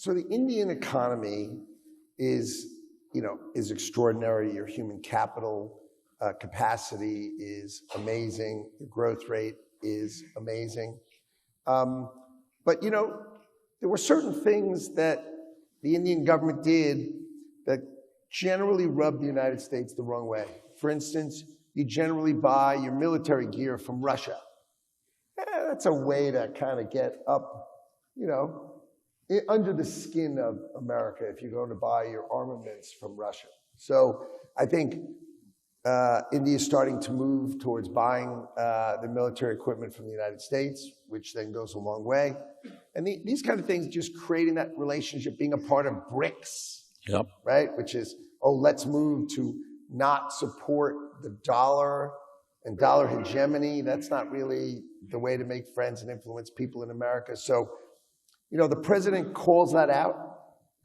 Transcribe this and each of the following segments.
So the Indian economy is extraordinary. Your human capital capacity is amazing. Your growth rate is amazing. But there were certain things that the Indian government did that generally rubbed the United States the wrong way. For instance, you generally buy your military gear from Russia. That's a way to kind of get up, under the skin of America if you're going to buy your armaments from Russia. So I think India is starting to move towards buying the military equipment from the United States, which then goes a long way. And these kind of things, just creating that relationship, being a part of Brics, yep, right? Which is, let's move to not support the dollar and dollar hegemony. That's not really the way to make friends and influence people in America. So, the president calls that out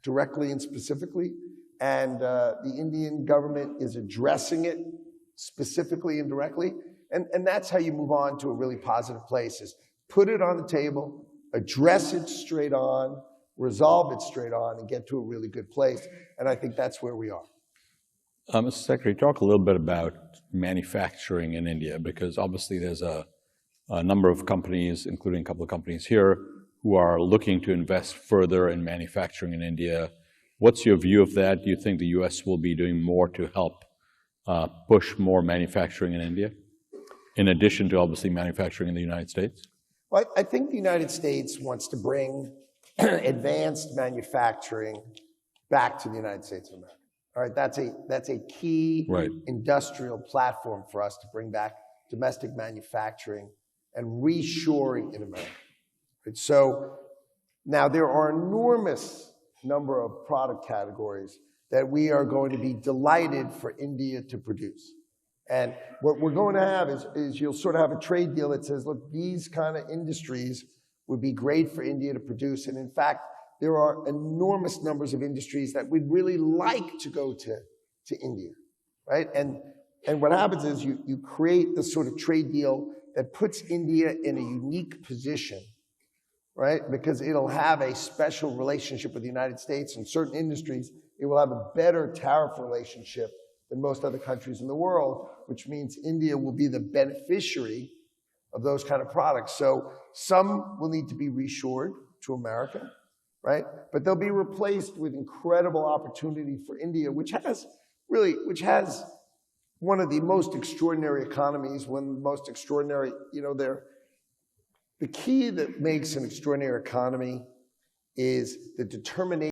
directly and specifically, and the Indian government is addressing it specifically and directly. And that's how you move on to a really positive place, is put it on the table, address it straight on, resolve it straight on, and get to a really good place. And I think that's where we are. Mr. Secretary, talk a little bit about manufacturing in India, because obviously there's a number of companies, including a couple of companies here, who are looking to invest further in manufacturing in India. What's your view of that? Do you think the U.S. will be doing more to help push more manufacturing in India, in addition to obviously manufacturing in the United States? Well, I think the United States wants to bring advanced manufacturing back to the United States of America. All right, that's a key industrial platform for us to bring back domestic manufacturing and reshoring in America. Right? So now there are enormous number of product categories that we are going to be delighted for India to produce. And what we're going to have is you'll sort of have a trade deal that says, look, these kind of industries would be great for India to produce. And in fact, there are enormous numbers of industries that we'd really like to go to India, right? And what happens is you create this sort of trade deal that puts India in a unique position, right? Because it'll have a special relationship with the United States. In certain industries, it will have a better tariff relationship than most other countries in the world, which means India will be the beneficiary of those kind of products. So some will need to be reshored to America, right? But they'll be replaced with incredible opportunity for India, which has one of the most extraordinary economies, one of the most extraordinary, the key that makes an extraordinary economy is the determination